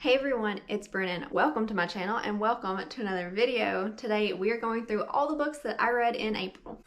Hey everyone, it's Brennan. Welcome to my channel and welcome to another video. Today we are going through all the books that I read in April.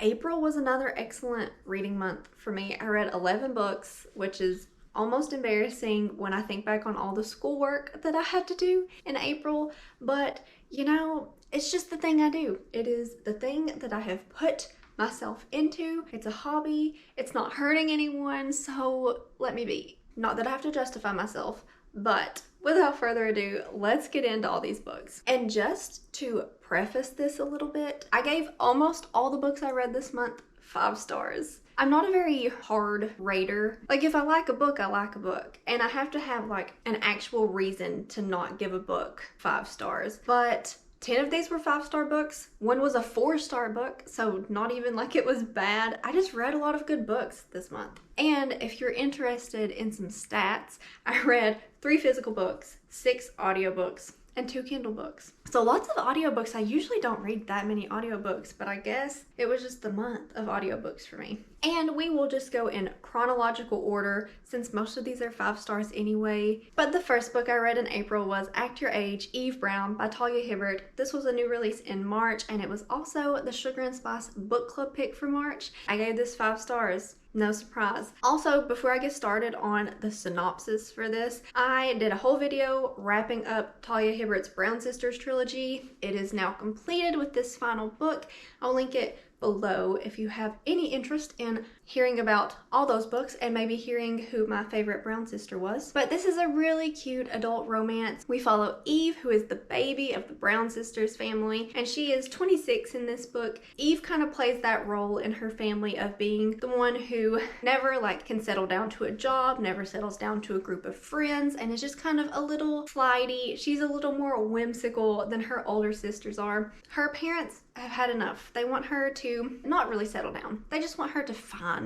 April was another excellent reading month for me. I read 11 books, which is almost embarrassing when I think back on all the schoolwork that I had to do in April, but you know, it's just the thing I do. It is the thing that I have put myself into. It's a hobby. It's not hurting anyone, so let me be. Not that I have to justify myself, but without further ado, let's get into all these books. And just to preface this a little bit, I gave almost all the books I read this month 5 stars. I'm not a very hard rater. Like, if I like a book, I like a book. And I have to have like an actual reason to not give a book 5 stars. But 10 of these were 5-star books. One was a 4-star book, so not even like it was bad. I just read a lot of good books this month. And if you're interested in some stats, I read 3 physical books, 6 audiobooks, and 2 Kindle books. So lots of audiobooks. I usually don't read that many audiobooks, but I guess it was just the month of audiobooks for me. And we will just go in chronological order since most of these are 5 stars anyway. But the first book I read in April was Act Your Age, Eve Brown by Talia Hibbert. This was a new release in March, and it was also the Sugar and Spice book club pick for March. I gave this 5 stars. No surprise. Also, before I get started on the synopsis for this, I did a whole video wrapping up Talia Hibbert's Brown Sisters trilogy. It is now completed with this final book. I'll link it below if you have any interest in hearing about all those books and maybe hearing who my favorite brown sister was. But this is a really cute adult romance. We follow Eve, who is the baby of the Brown sisters family, and she is 26 in this book. Eve kind of plays that role in her family of being the one who never can settle down to a job, never settles down to a group of friends, and is just kind of a little flighty. She's a little more whimsical than her older sisters are. Her parents have had enough. They want her to not really settle down. They just want her to find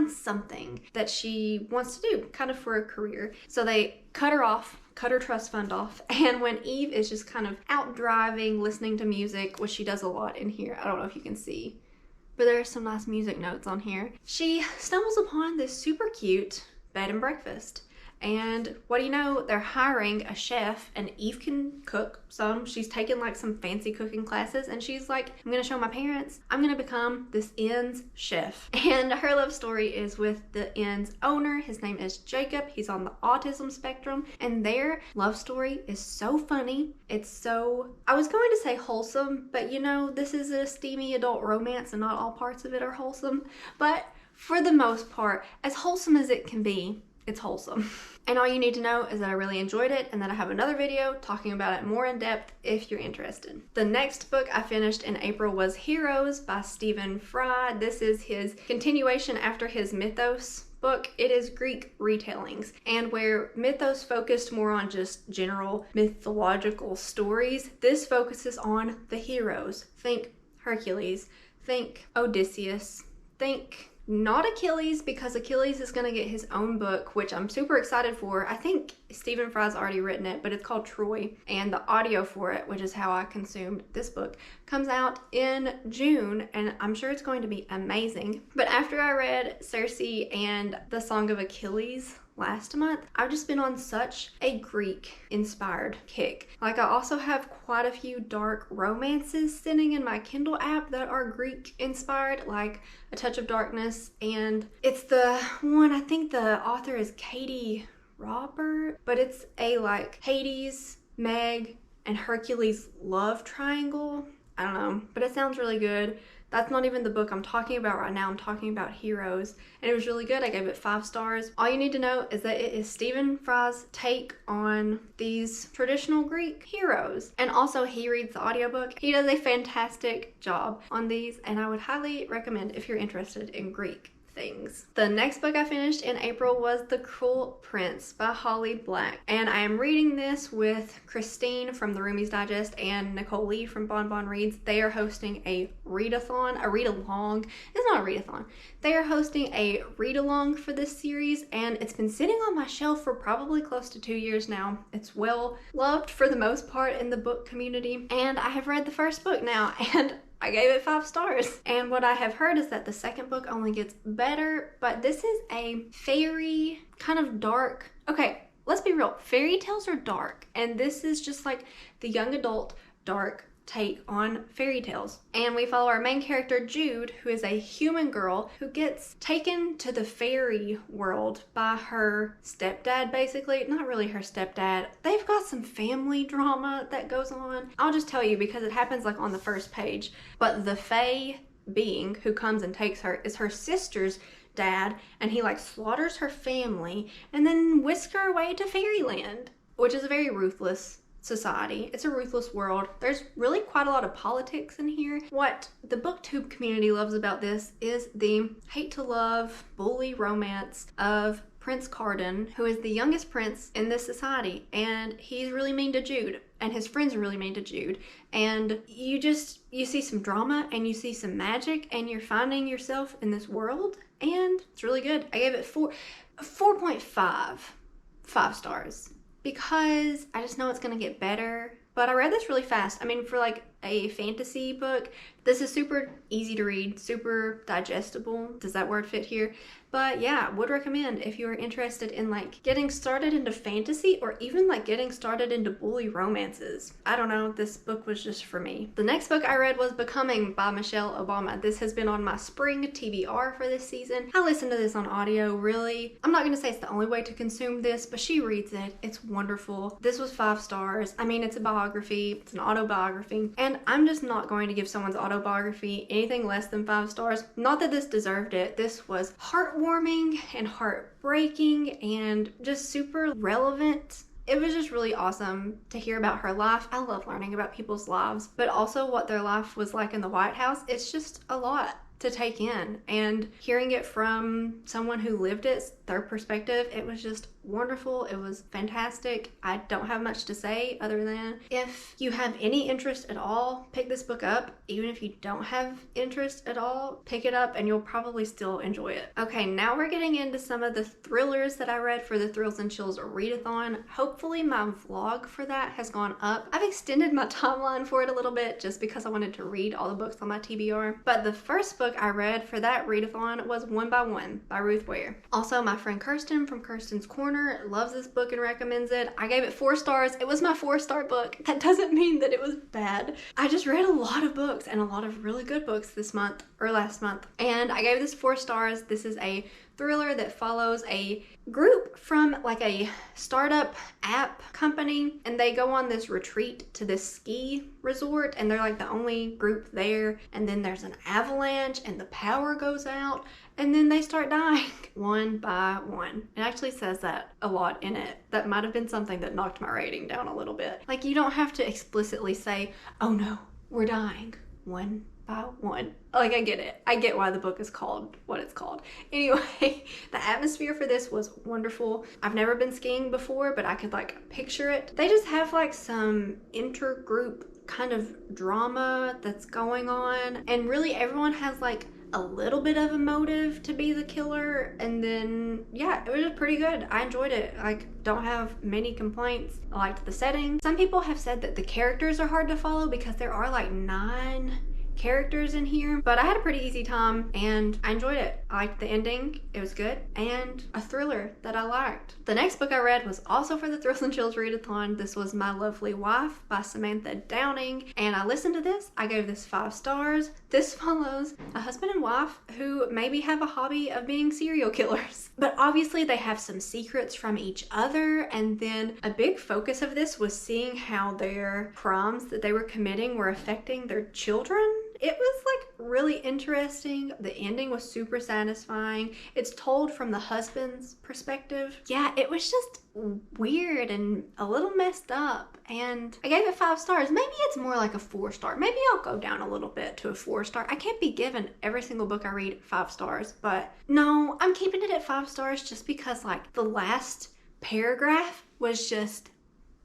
something that she wants to do, kind of for a career. So they cut her trust fund off. And when Eve is just kind of out driving, listening to music, which she does a lot in here, I don't know if you can see, but there are some nice music notes on here, she stumbles upon this super cute bed and breakfast. And what do you know, they're hiring a chef, and Eve can cook some. She's taken some fancy cooking classes, and she's like, I'm gonna show my parents, I'm gonna become this inn's chef. And her love story is with the inn's owner. His name is Jacob. He's on the autism spectrum, and their love story is so funny. It's so, I was going to say wholesome, but you know, this is a steamy adult romance and not all parts of it are wholesome. But for the most part, as wholesome as it can be, it's wholesome. And all you need to know is that I really enjoyed it and that I have another video talking about it more in depth if you're interested. The next book I finished in April was Heroes by Stephen Fry. This is his continuation after his Mythos book. It is Greek retellings, and where Mythos focused more on just general mythological stories, this focuses on the heroes. Think Hercules, think Odysseus, think not Achilles, because Achilles is going to get his own book, which I'm super excited for. I think Stephen Fry's already written it, but it's called Troy, and the audio for it, which is how I consumed this book, comes out in June, and I'm sure it's going to be amazing. But after I read Circe and the Song of Achilles last month, I've just been on such a Greek inspired kick. I also have quite a few dark romances sitting in my Kindle app that are Greek inspired, like A Touch of Darkness, and it's the one, I think the author is Katie Robert, but it's a Hades, Meg, and Hercules love triangle. I don't know, but it sounds really good. That's not even the book I'm talking about right now. I'm talking about Heroes, and it was really good. I gave it 5 stars. All you need to know is that it is Stephen Fry's take on these traditional Greek heroes. And also, he reads the audiobook. He does a fantastic job on these, and I would highly recommend if you're interested in Greek things. The next book I finished in April was The Cruel Prince by Holly Black, and I am reading this with Christine from the Roomies Digest and Nicole Lee from Bon Bon Reads. They are hosting a read-along. It's not a read-a-thon. They are hosting a read-along for this series, and it's been sitting on my shelf for probably close to 2 years now. It's well loved for the most part in the book community, and I have read the first book now, and I gave it 5 stars. And what I have heard is that the second book only gets better, but this is a fairy, kind of dark. Okay, let's be real, fairy tales are dark, and this is just like the young adult dark take on fairy tales. And we follow our main character, Jude, who is a human girl who gets taken to the fairy world by her stepdad, basically. Not really her stepdad. They've got some family drama that goes on. I'll just tell you because it happens like on the first page. But the fae being who comes and takes her is her sister's dad, and he like slaughters her family and then whisks her away to fairyland, which is a very ruthless society. It's a ruthless world. There's really quite a lot of politics in here. What the booktube community loves about this is the hate to love bully romance of Prince Carden, who is the youngest prince in this society, and he's really mean to Jude, and his friends are really mean to Jude, and you see some drama and you see some magic and you're finding yourself in this world, and it's really good. I gave it 4.5 stars because I just know it's gonna get better. But I read this really fast. I mean, for like a fantasy book, this is super easy to read, super digestible. Does that word fit here? But yeah, would recommend if you're interested in like getting started into fantasy or even like getting started into bully romances. I don't know, this book was just for me. The next book I read was Becoming by Michelle Obama. This has been on my spring TBR for this season. I listened to this on audio, really. I'm not gonna say it's the only way to consume this, but she reads it. It's wonderful. This was 5 stars. I mean, it's a biography, it's an autobiography, and I'm just not going to give someone's autobiography anything less than 5 stars. Not that this deserved it. This was heartwarming and heartbreaking and just super relevant. It was just really awesome to hear about her life. I love learning about people's lives, but also what their life was like in the White House. It's just a lot to take in, and hearing it from someone who lived it, their perspective, it was just wonderful. It was fantastic. I don't have much to say other than if you have any interest at all, pick this book up. Even if you don't have interest at all, pick it up and you'll probably still enjoy it. Okay, now we're getting into some of the thrillers that I read for the Thrills and Chills readathon. Hopefully my vlog for that has gone up. I've extended my timeline for it a little bit just because I wanted to read all the books on my TBR. But the first book I read for that readathon was One by One by Ruth Ware. Also, my friend Kirsten from Kirsten's Corner loves this book and recommends it. I gave it 4 stars. It was my 4-star book. That doesn't mean that it was bad. I just read a lot of books and a lot of really good books this month or last month, and I gave this 4 stars. This is a thriller that follows a group from like a startup app company, and they go on this retreat to this ski resort, and they're like the only group there, and then there's an avalanche and the power goes out, and then they start dying one by one. It actually says that a lot in it. That might have been something that knocked my rating down a little bit. Like, you don't have to explicitly say, oh no, we're dying one by one. Like, I get it. I get why the book is called what it's called. Anyway, the atmosphere for this was wonderful. I've never been skiing before, but I could like picture it. They just have like some intergroup kind of drama that's going on, and really everyone has like a little bit of a motive to be the killer, and then yeah, it was just pretty good. I enjoyed it. Like, don't have many complaints. I liked the setting. Some people have said that the characters are hard to follow because there are like 9 characters in here, but I had a pretty easy time and I enjoyed it. I liked the ending, it was good, and a thriller that I liked. The next book I read was also for the Thrills and Chills readathon. This was My Lovely Wife by Samantha Downing, and I listened to this. I gave this 5 stars. This follows a husband and wife who maybe have a hobby of being serial killers, but obviously they have some secrets from each other, and then a big focus of this was seeing how their crimes that they were committing were affecting their children. It was like really interesting. The ending was super satisfying. It's told from the husband's perspective. Yeah, it was just weird and a little messed up, and I gave it 5 stars. Maybe it's more like a 4-star. Maybe I'll go down a little bit to a 4-star. I can't be given every single book I read 5 stars, but no, I'm keeping it at 5 stars just because like the last paragraph was just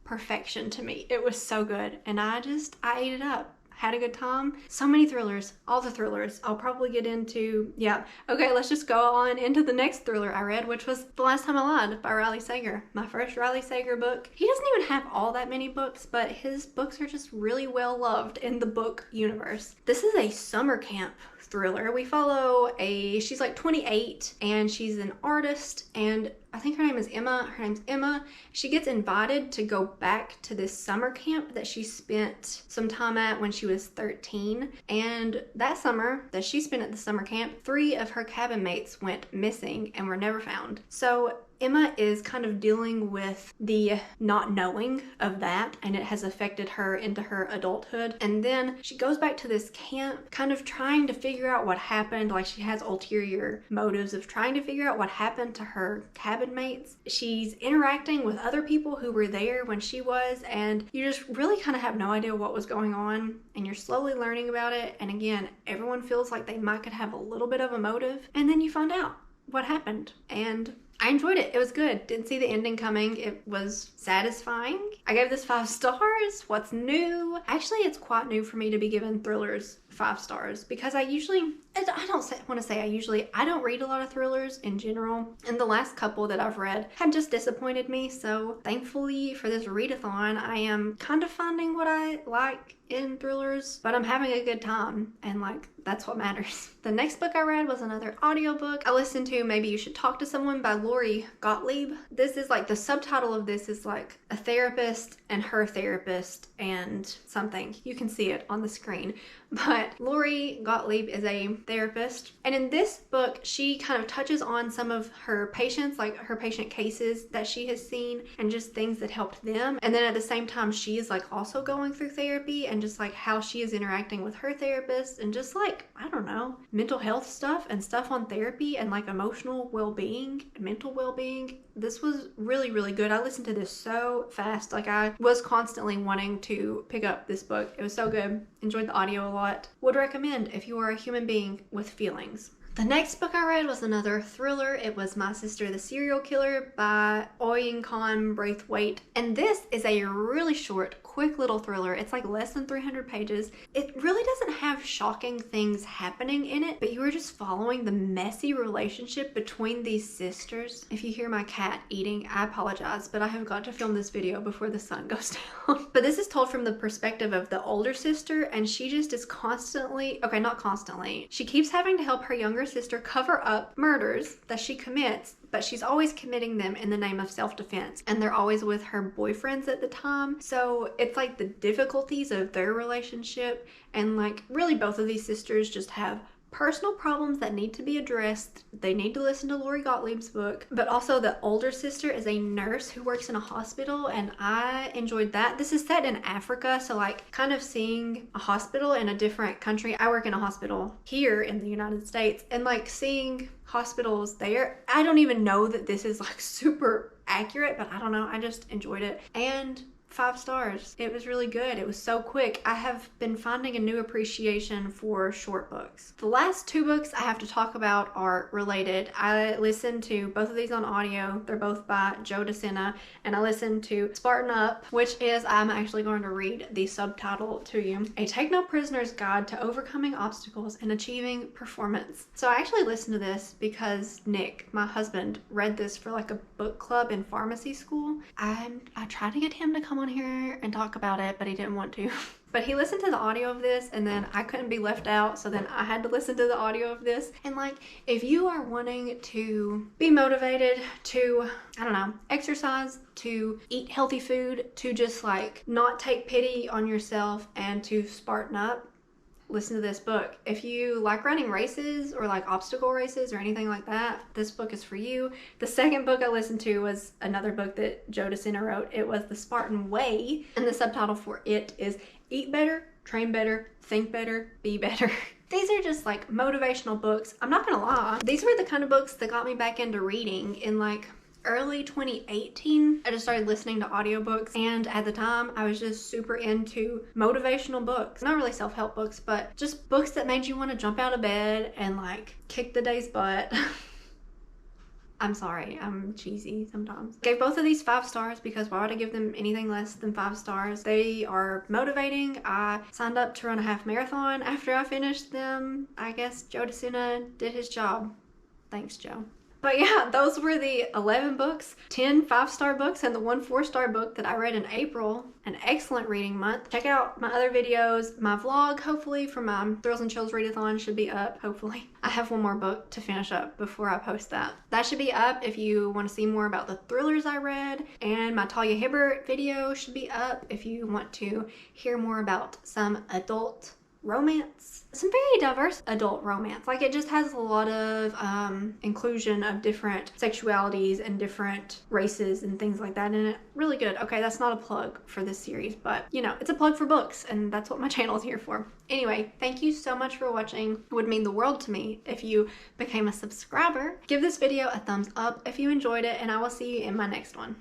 perfection to me. It was so good, and I ate it up. Had a good time. So many thrillers, all the thrillers I'll probably get into. Yeah, okay, let's just go on into the next thriller I read, which was The Last Time I Lied by Riley Sager. My first Riley Sager book. He doesn't even have all that many books, but his books are just really well loved in the book universe. This is a summer camp thriller. We follow she's like 28 and she's an artist, and I think her name is Emma. Her name's Emma. She gets invited to go back to this summer camp that she spent some time at when she was 13. And that summer that she spent at the summer camp, 3 of her cabin mates went missing and were never found. So Emma is kind of dealing with the not knowing of that, and it has affected her into her adulthood. And then she goes back to this camp kind of trying to figure out what happened. Like, she has ulterior motives of trying to figure out what happened to her cabin mates. She's interacting with other people who were there when she was, and you just really kind of have no idea what was going on, and you're slowly learning about it. And again, everyone feels like they might could have a little bit of a motive, and then you find out what happened. And I enjoyed it. It was good. Didn't see the ending coming. It was satisfying. I gave this 5 stars. What's new? Actually, it's quite new for me to be given thrillers 5 stars, because I don't read a lot of thrillers in general, and the last couple that I've read have just disappointed me. So thankfully for this readathon, I am kind of finding what I like in thrillers, but I'm having a good time, and like, that's what matters. The next book I read was another audiobook. I listened to Maybe You Should Talk to Someone by Lori Gottlieb. This is like, the subtitle of this is like a therapist and her therapist and something. You can see it on the screen. But Lori Gottlieb is a therapist, and in this book she kind of touches on some of her patients, like her patient cases that she has seen and just things that helped them. And then at the same time she is like also going through therapy, and just like how she is interacting with her therapist, and just like, I don't know, mental health stuff and stuff on therapy, and like emotional well-being, mental well-being. This was really, really good. I listened to this so fast. Like, I was constantly wanting to pick up this book. It was so good. Enjoyed the audio a lot. Would recommend if you are a human being with feelings. The next book I read was another thriller. It was My Sister the Serial Killer by Oyin Khan Braithwaite. And this is a really short, quick little thriller. It's like less than 300 pages. It really doesn't have shocking things happening in it, but you are just following the messy relationship between these sisters. If you hear my cat eating, I apologize, but I have got to film this video before the sun goes down. But this is told from the perspective of the older sister, and she just is constantly, okay, not constantly, she keeps having to help her younger sister cover up murders that she commits, but she's always committing them in the name of self-defense, and they're always with her boyfriends at the time. So it's like the difficulties of their relationship, and like really both of these sisters just have personal problems that need to be addressed. They need to listen to Lori Gottlieb's book, but also the older sister is a nurse who works in a hospital, and I enjoyed that. This is set in Africa, so like kind of seeing a hospital in a different country. I work in a hospital here in the United States, and like seeing hospitals there, I don't even know that this is like super accurate, but I don't know, I just enjoyed it. And 5 stars. It was really good. It was so quick. I have been finding a new appreciation for short books. The last 2 books I have to talk about are related. I listened to both of these on audio. They're both by Joe DeSena, and I listened to Spartan Up, which is, I'm actually going to read the subtitle to you, A Take No Prisoner's Guide to Overcoming Obstacles and Achieving Performance. So I actually listened to this because Nick, my husband, read this for like a book club in pharmacy school. I tried to get him to come on here and talk about it, but he didn't want to. But he listened to the audio of this, and then I couldn't be left out, so then I had to listen to the audio of this. And like, if you are wanting to be motivated to, I don't know, exercise, to eat healthy food, to just like not take pity on yourself and to Spartan up, listen to this book. If you like running races or like obstacle races or anything like that, this book is for you. The second book I listened to was another book that Joe DeSena wrote. It was The Spartan Way, and the subtitle for it is Eat Better, Train Better, Think Better, Be Better. These are just like motivational books. I'm not gonna lie, these were the kind of books that got me back into reading in like early 2018. I just started listening to audiobooks, and at the time I was just super into motivational books. Not really self-help books, but just books that made you want to jump out of bed and like kick the day's butt. I'm sorry, I'm cheesy sometimes. Gave both of these 5 stars because why would I give them anything less than 5 stars? They are motivating. I signed up to run a half marathon after I finished them. I guess Joe DeSena did his job. Thanks, Joe. But yeah, those were the 11 books, 10 5-star books, and the 1 4-star book that I read in April. An excellent reading month. Check out my other videos. My vlog, hopefully, for my Thrills and Chills readathon should be up, hopefully. I have one more book to finish up before I post that. That should be up if you want to see more about the thrillers I read. And my Talia Hibbert video should be up if you want to hear more about some adult romance. Some very diverse adult romance. Like, it just has a lot of inclusion of different sexualities and different races and things like that in it. Really good. Okay, that's not a plug for this series, but you know, it's a plug for books, and that's what my channel is here for. Anyway, thank you so much for watching. It would mean the world to me if you became a subscriber. Give this video a thumbs up if you enjoyed it, and I will see you in my next one.